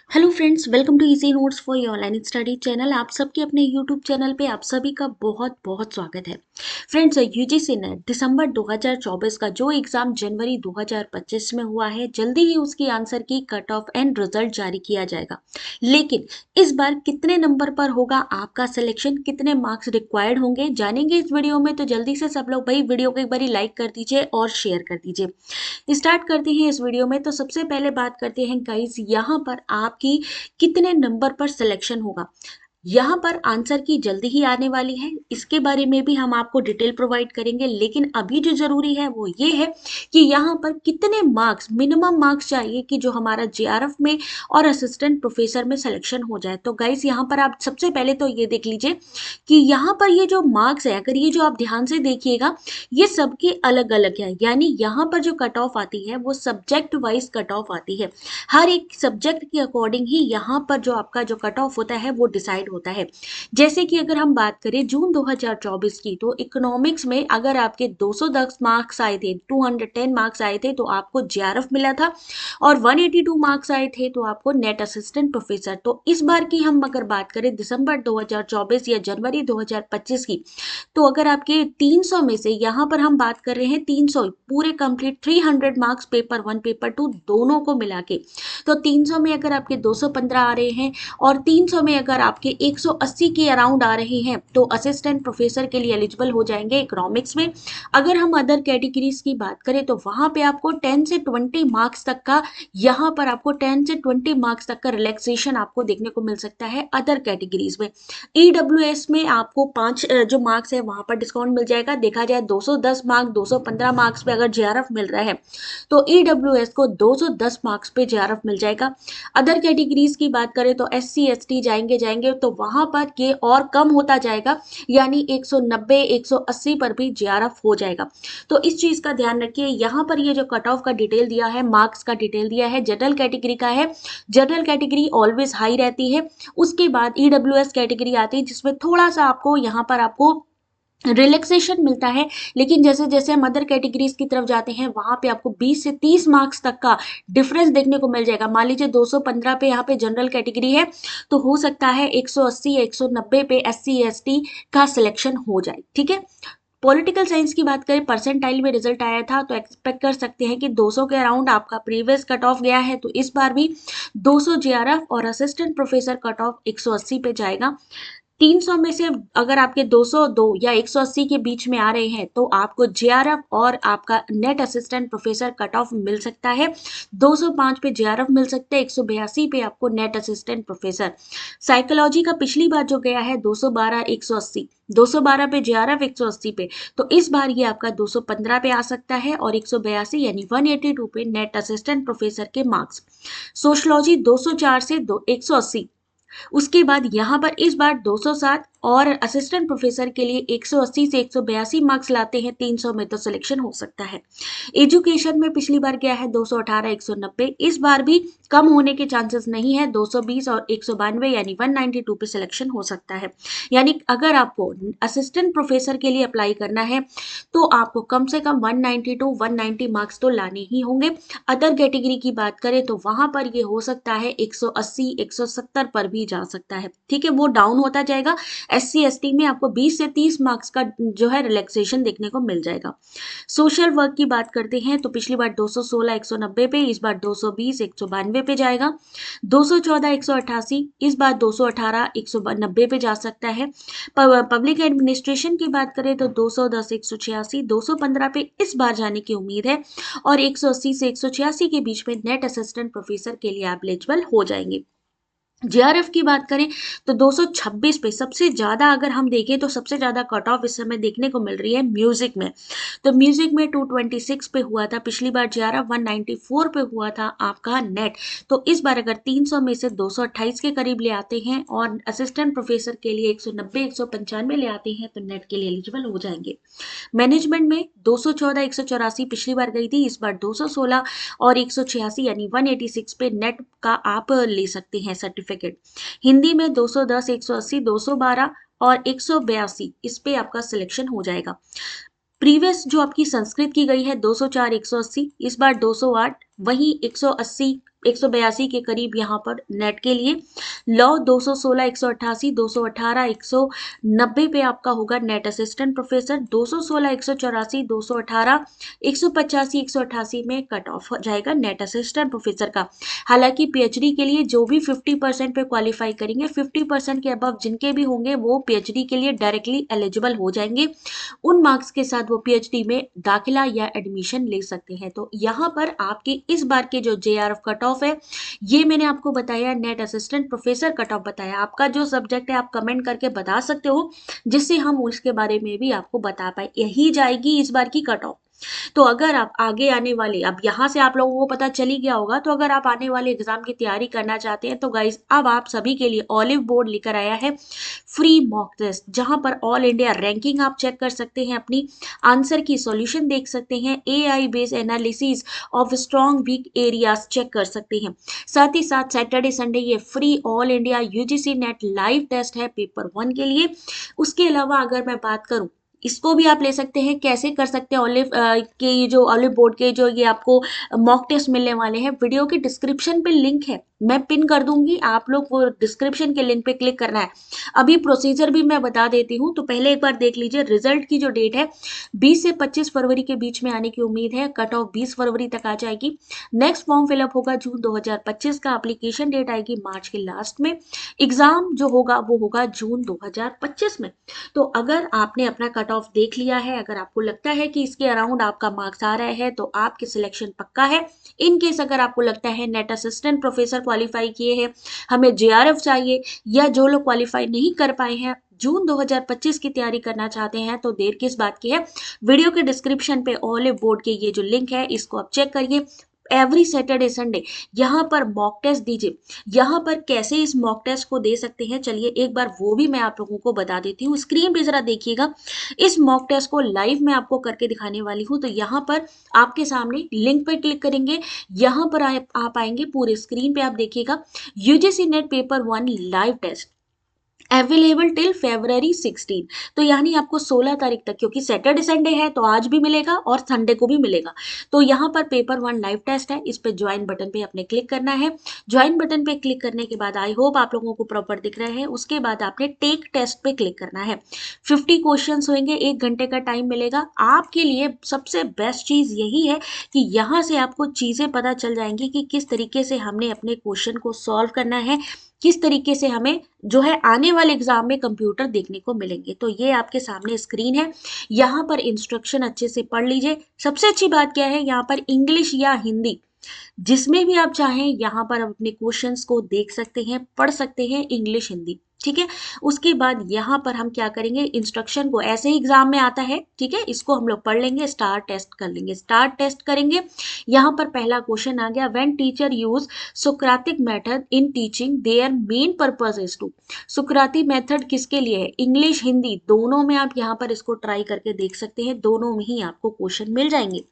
Hello friends, welcome to easy notes for your online study channel. आप सबके अपने YouTube channel पे आप सभी का बहुत बहुत स्वागत है। फ्रेंड्स, यूजीसी ने दिसंबर 2024 का जो एग्ज़ाम जनवरी 2025 में हुआ है, जल्दी ही उसकी आंसर की कट ऑफ एंड रिजल्ट जारी किया जाएगा। लेकिन इस बार कितने नंबर पर होगा आपका सिलेक्शन, कितने मार्क्स रिक्वायर्ड होंगे, जानेंगे इस वीडियो में। तो जल्दी से सब लोग भाई वीडियो को एक बारी लाइक कर दीजिए और शेयर कर दीजिए। स्टार्ट करते हैं इस वीडियो में। तो सबसे पहले बात करते हैं गाइस, यहाँ पर आपकी कितने नंबर पर सिलेक्शन होगा। यहाँ पर आंसर की जल्दी ही आने वाली है, इसके बारे में भी हम आपको डिटेल प्रोवाइड करेंगे। लेकिन अभी जो जरूरी है वो ये है कि यहाँ पर कितने मार्क्स, मिनिमम मार्क्स चाहिए कि जो हमारा जेआरएफ में और असिस्टेंट प्रोफेसर में सिलेक्शन हो जाए। तो गाइस, यहाँ पर आप सबसे पहले तो ये देख लीजिए कि यहाँ पर ये जो मार्क्स है, अगर ये जो आप ध्यान से देखिएगा, ये सबके अलग अलग है। यानी यहाँ पर जो कट ऑफ आती है वो सब्जेक्ट वाइज कट ऑफ आती है। हर एक सब्जेक्ट के अकॉर्डिंग ही यहाँ पर जो आपका जो कट ऑफ होता है वो डिसाइड होता है। जैसे कि अगर हम बात करें जून 2024 की, तो इकोनॉमिक्स में अगर आपके 210 मार्क्स आए थे, 210 मार्क्स आए थे, तो आपको जेआरएफ मिला था। और 182 मार्क्स आए थे तो आपको नेट असिस्टेंट प्रोफेसर। तो इस बार की हम अगर बात करें दिसंबर 2024 या जनवरी 2025 की, तो अगर आपके 300 में से, यहाँ पर हम बात कर रहे हैं 300 पूरे कंप्लीट 300 मार्क्स पेपर 1 पेपर 2 दोनों को मिला के, तो 300 में अगर आपके 215 आ रहे हैं और 300 में अगर आपके 180 के अराउंड आ रहे हैं, तो असिस्टेंट प्रोफेसर के लिए एलिजिबल हो जाएंगे इकोनॉमिक्स में। अगर हम अदर कैटेगरीज की बात करें तो वहां पे आपको 10 से 20 मार्क्स तक का, यहाँ पर आपको 10 से 20 मार्क्स तक का रिलैक्सेशन आपको देखने को मिल सकता है अदर कैटेगरीज में। ईडब्ल्यूएस में आपको 5 जो मार्क्स है वहां पर डिस्काउंट मिल जाएगा। देखा जाए 210 मार्क्स 215 मार्क्स पे अगर जेआरएफ मिल रहा है, तो ईडब्ल्यूएस को 210 मार्क्स पे जेआरएफ मिल जाएगा। अदर कैटेगरीज की बात करें तो एससी एसटी जाएंगे तो वहां पर ये और कम होता जाएगा, यानी 190 180 पर भी जेआरएफ हो जाएगा। तो इस चीज का ध्यान रखिए। यहाँ पर ये जो कट ऑफ का डिटेल दिया है, मार्क्स का डिटेल दिया है, जनरल कैटेगरी का है। जनरल कैटेगरी ऑलवेज हाई रहती है। उसके बाद ईडब्ल्यूएस कैटेगरी आती है जिसमें थोड़ा सा आपको यहाँ पर आपको रिलैक्सेशन मिलता है। लेकिन जैसे जैसे हम अदर कैटेगरीज की तरफ जाते हैं, वहां पे आपको 20 से 30 मार्क्स तक का डिफरेंस देखने को मिल जाएगा। मान लीजिए 215 पे यहाँ पे जनरल कैटेगरी है, तो हो सकता है 180 या 190 पे एससी एसटी का सिलेक्शन हो जाए। ठीक है। पॉलिटिकल साइंस की बात करें, परसेंटाइल में रिजल्ट आया था, तो एक्सपेक्ट कर सकते हैं कि 200 के अराउंड आपका प्रीवियस कट ऑफ गया है, तो इस बार भी 200 जेआरएफ और असिस्टेंट प्रोफेसर कट ऑफ 180 पे जाएगा। 300 में से अगर आपके 202 या 180 के बीच में आ रहे हैं, तो आपको जेआरएफ और आपका NET assistant professor cut off मिल सकता है। 205 पे जेआरएफ मिल सकता है, 182 पे आपको नेट असिस्टेंट प्रोफेसर। साइकोलॉजी का पिछली बार जो गया है 212 180, 212 पे जेआरएफ 180 पे, तो इस बार ये आपका 215 पे आ सकता है और 182 यानी 182 पे नेट असिस्टेंट प्रोफेसर के मार्क्स। सोशलॉजी 204 से 180, उसके बाद यहाँ पर इस बार 207 और असिस्टेंट प्रोफेसर के लिए 180 से 182 मार्क्स लाते हैं 300 में, तो सिलेक्शन हो सकता है। एजुकेशन में पिछली बार गया है 218 190, इस बार भी कम होने के चांसेस नहीं है। 220 और 192 यानी 192 पे सिलेक्शन हो सकता है। यानी अगर आपको असिस्टेंट प्रोफेसर के लिए अप्लाई करना है, तो आपको कम से कम 192 190 मार्क्स तो लाने ही होंगे। अदर कैटेगरी की बात करें तो वहां पर ये हो सकता है 180 170 पर भी जा सकता है। ठीक है, वो डाउन होता जाएगा। एससी एसटी में आपको 20 से 30 मार्क्स का जो है रिलैक्सेशन देखने को मिल जाएगा। सोशल वर्क की बात करते हैं तो पिछली बार 216 190 पे, इस बार 220 192 पे जाएगा। 214 188, इस बार 218 190 पे जा सकता है। पब्लिक एडमिनिस्ट्रेशन की बात करें तो 210 186, 215 पे इस बार जाने की उम्मीद है और 180 से 186 के बीच में नेट असिस्टेंट प्रोफेसर के लिए आप एलिजिबल हो जाएंगे। जेआरएफ की बात करें तो 226 पे सबसे ज्यादा अगर हम देखें तो सबसे ज्यादा कट ऑफ इस समय देखने को मिल रही है म्यूजिक में। तो म्यूजिक में 226 पे हुआ था पिछली बार, जेआरएफ 194 पे हुआ था आपका नेट। तो इस बार अगर 300 में से 228 के करीब ले आते हैं और असिस्टेंट प्रोफेसर के लिए 190 195 ले आते हैं, तो नेट के लिए एलिजिबल हो जाएंगे। मैनेजमेंट में 214 184 पिछली बार गई थी, इस बार 216 और 186 यानी 186 पे नेट का आप ले सकते हैं सर्टिफिकेट। हिंदी में 210 180 212 और 182, इस पे आपका सिलेक्शन हो जाएगा। प्रीवियस जो आपकी संस्कृत की गई है 204 180, इस बार 208, वहीं 180 182 के करीब यहाँ पर नेट के लिए। लॉ 216, 188, 218, 190 पे आपका होगा नेट असिस्टेंट प्रोफेसर। 216, 184, 218, 185, 188 में कट ऑफ हो जाएगा नेट असिस्टेंट प्रोफेसर का। हालांकि पीएचडी के लिए जो भी 50% पे क्वालिफाई करेंगे, 50% के अबव जिनके भी होंगे वो पीएचडी के लिए डायरेक्टली एलिजिबल हो जाएंगे। उन मार्क्स के साथ वो पीएचडी में दाखिला या एडमिशन ले सकते हैं। तो यहाँ पर आपके इस बार के जो जेआरएफ कट ऑफ है, ये मैंने आपको बताया, net assistant professor cut of बताया। आपका जो सब्जेक्ट है आप कमेंट करके बता सकते हो, जिससे हम उसके बारे में भी आपको बता पाए। यही जाएगी इस बार की कट ऑफ। तो अगर आप आगे आने वाले, अब यहाँ से आप लोगों को पता चल ही गया होगा, तो अगर आप आने वाले एग्जाम की तैयारी करना चाहते हैं तो गाइस अब आप सभी के लिए ऑलिव बोर्ड लेकर आया है फ्री मॉक टेस्ट, जहां पर ऑल इंडिया रैंकिंग आप चेक कर सकते हैं, अपनी आंसर की सॉल्यूशन देख सकते हैं, AI based analysis of strong weak areas check कर सकते हैं। साथ ही साथ सैटरडे संडे ये free all India UGC NET live test है पेपर 1 के लिए। उसके अलावा अगर मैं बात करूं, इसको भी आप ले सकते हैं। कैसे कर सकते हैं? ऑलिव के ये जो ऑलिव बोर्ड के जो ये आपको मॉक टेस्ट मिलने वाले हैं, वीडियो के डिस्क्रिप्शन पे लिंक है, मैं पिन कर दूंगी, आप लोग वो डिस्क्रिप्शन के लिंक पे क्लिक करना है। अभी प्रोसीजर भी मैं बता देती हूँ, तो पहले एक बार देख लीजिए। रिजल्ट की जो डेट है 20 से 25 फरवरी के बीच में आने की उम्मीद है। कट ऑफ 20 फरवरी तक आ जाएगी। नेक्स्ट फॉर्म फिलअप होगा जून 2025 का। एप्लीकेशन डेट आएगी मार्च के लास्ट में। एग्जाम जो होगा वो होगा जून 2025 में। तो अगर आपने अपना कट ऑफ देख लिया है, अगर आपको लगता है कि इसके अराउंड आपका मार्क्स आ रहा है, तो आपकी सिलेक्शन पक्का है। इन केस अगर आपको लगता है नेट असिस्टेंट प्रोफेसर क्वालिफाई किए हैं, हमें जेआरएफ चाहिए, या जो लोग क्वालिफाई नहीं कर पाए हैं, जून 2025 की तैयारी करना चाहते हैं, तो देर किस बात की है। वीडियो के डिस्क्रिप्शन पे ऑलिव बोर्ड के ये जो लिंक है इसको आप चेक करिए। एवरी सैटरडे संडे यहाँ पर मॉक टेस्ट दीजिए। यहाँ पर कैसे इस मॉक टेस्ट को दे सकते हैं, चलिए एक बार वो भी मैं आप लोगों को बता देती हूँ। स्क्रीन पे जरा देखिएगा, इस मॉक टेस्ट को लाइव मैं आपको करके दिखाने वाली हूँ। तो यहाँ पर आपके सामने लिंक पर क्लिक करेंगे, यहाँ पर आप आएंगे, पूरे स्क्रीन पे आप देखिएगा UGC NET paper 1 live test available till February 16। तो यानी आपको 16 तारीख तक, क्योंकि सैटरडे संडे है तो आज भी मिलेगा और संडे को भी मिलेगा। तो यहाँ पर पेपर 1 लाइव टेस्ट है, इस पे ज्वाइन बटन पे आपने क्लिक करना है। ज्वाइन बटन पे क्लिक करने के बाद आई होप आप लोगों को प्रॉपर दिख रहा है। उसके बाद आपने टेक टेस्ट पे क्लिक करना है। 50 क्वेश्चन होंगे, 1 घंटे का टाइम मिलेगा। आपके लिए सबसे बेस्ट चीज यही है कि यहाँ से आपको चीजें पता चल जाएंगी कि किस तरीके से हमने अपने क्वेश्चन को सॉल्व करना है, किस तरीके से हमें जो है आने वाले एग्जाम में कंप्यूटर देखने को मिलेंगे। तो ये आपके सामने स्क्रीन है, यहाँ पर इंस्ट्रक्शन अच्छे से पढ़ लीजिए। सबसे अच्छी बात क्या है, यहाँ पर इंग्लिश या हिंदी जिसमें भी आप चाहें यहाँ पर आप अपने क्वेश्चंस को देख सकते हैं, पढ़ सकते हैं, इंग्लिश हिंदी, ठीक है। उसके बाद यहाँ पर हम क्या करेंगे, इंस्ट्रक्शन को ऐसे ही एग्जाम में आता है, ठीक है, इसको हम लोग पढ़ लेंगे, स्टार टेस्ट कर लेंगे। स्टार टेस्ट करेंगे, यहाँ पर पहला क्वेश्चन आ गया, when teacher use Socratic method in teaching their main purpose is to. सुकराती मेथड किसके लिए है, इंग्लिश हिंदी दोनों में आप यहाँ पर इसको ट्राई करके देख सकते हैं, दोनों में ही आपको क्वेश्चन मिल जाएंगे।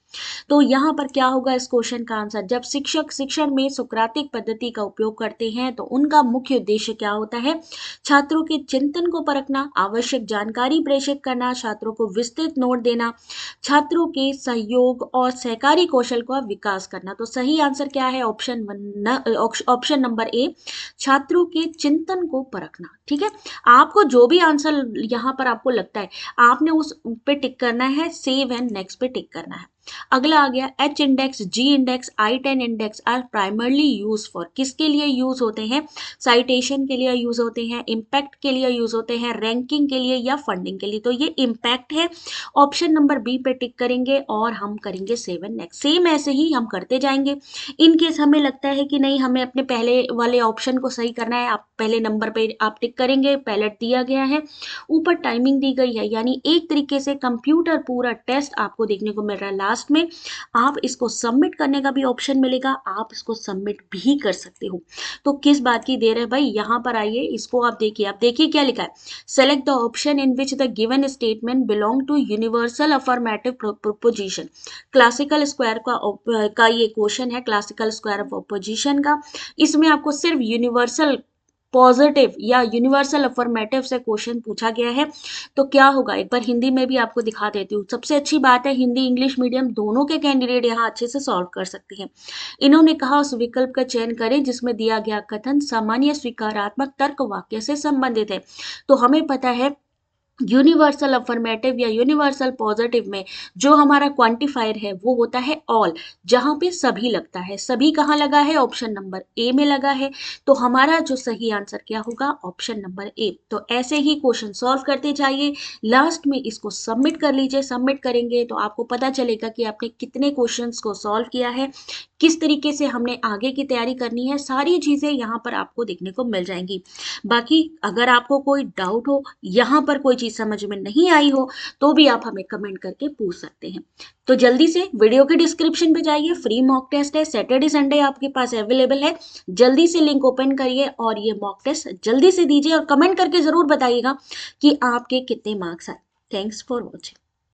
तो यहाँ पर क्या होगा इस क्वेश्चन का आंसर, जब शिक्षक शिक्षण में सुकरातिक पद्धति का उपयोग करते हैं तो उनका मुख्य उद्देश्य क्या होता है, छात्रों के चिंतन को परखना, आवश्यक जानकारी प्रेषित करना, छात्रों को विस्तृत नोट देना, छात्रों के सहयोग और सहकारी कौशल का विकास करना। तो सही आंसर क्या है, ऑप्शन नंबर ए, छात्रों के चिंतन को परखना, ठीक है। आपको जो भी आंसर यहाँ पर आपको लगता है, आपने उस पे टिक करना है, सेव एंड नेक्स्ट पे टिक करना है। अगला आ गया, H index, G index, I10 index are primarily use for, किसके लिए यूज होते हैं, साइटेशन के लिए यूज होते हैं, इम्पैक्ट के लिए यूज होते हैं, रैंकिंग के लिए या फंडिंग के लिए। तो ये इम्पैक्ट है, ऑप्शन नंबर बी पे टिक करेंगे और हम करेंगे सेव एंड नेक्स्ट। सेम ऐसे ही हम करते जाएंगे। इन केस हमें लगता है कि नहीं, हमें अपने पहले वाले ऑप्शन को सही करना है, आप पहले नंबर पे आप टिक करेंगे, पैलेट दिया गया है, ऊपर टाइमिंग दी गई है, यानी एक तरीके से कंप्यूटर पूरा टेस्ट आपको देखने को मिल रहा है। लास्ट में आप इसको सबमिट करने का भी ऑप्शन मिलेगा, आप इसको सबमिट भी कर सकते हो। तो किस बात की देर है भाई, यहाँ पर आइए, इसको आप देखिए क्या लिखा है, select the option in which the given statement belong to universal affirmative proposition. Classical square का ये क्वेश्चन है, क्लासिकल स्क्वायर ऑफ ऑपोजिशन का। इसमें आपको सिर्फ यूनिवर्सल पॉजिटिव या यूनिवर्सल अफर्मेटिव से क्वेश्चन पूछा गया है। तो क्या होगा, एक बार हिंदी में भी आपको दिखा देती हूँ। सबसे अच्छी बात है, हिंदी इंग्लिश मीडियम दोनों के कैंडिडेट यहाँ अच्छे से सॉल्व कर सकते हैं। इन्होंने कहा उस विकल्प का चयन करें जिसमें दिया गया कथन सामान्य स्वीकारात्मक तर्क वाक्य से संबंधित है। तो हमें पता है यूनिवर्सल अफर्मेटिव या यूनिवर्सल पॉजिटिव में जो हमारा क्वांटिफायर है वो होता है ऑल, जहां पे सभी लगता है। सभी कहाँ लगा है, ऑप्शन नंबर ए में लगा है। तो हमारा जो सही आंसर क्या होगा, ऑप्शन नंबर ए। तो ऐसे ही क्वेश्चन सॉल्व करते जाइए, लास्ट में इसको सबमिट कर लीजिए। सबमिट करेंगे तो आपको पता चलेगा कि आपने कितने क्वेश्चंस को सॉल्व किया है, किस तरीके से हमने आगे की तैयारी करनी है, सारी चीजें यहाँ पर आपको देखने को मिल जाएंगी। बाकी अगर आपको कोई डाउट हो, यहाँ पर कोई चीज समझ में नहीं आई हो, तो भी आप हमें कमेंट करके पूछ सकते हैं। तो जल्दी से वीडियो के डिस्क्रिप्शन पे जाइए, फ्री मॉक टेस्ट है, सैटरडे संडे आपके पास अवेलेबल है। जल्दी से लिंक ओपन करिए और ये मॉक टेस्ट जल्दी से दीजिए और कमेंट करके जरूर बताइएगा कि आपके कितने मार्क्स आए। Thanks for watching.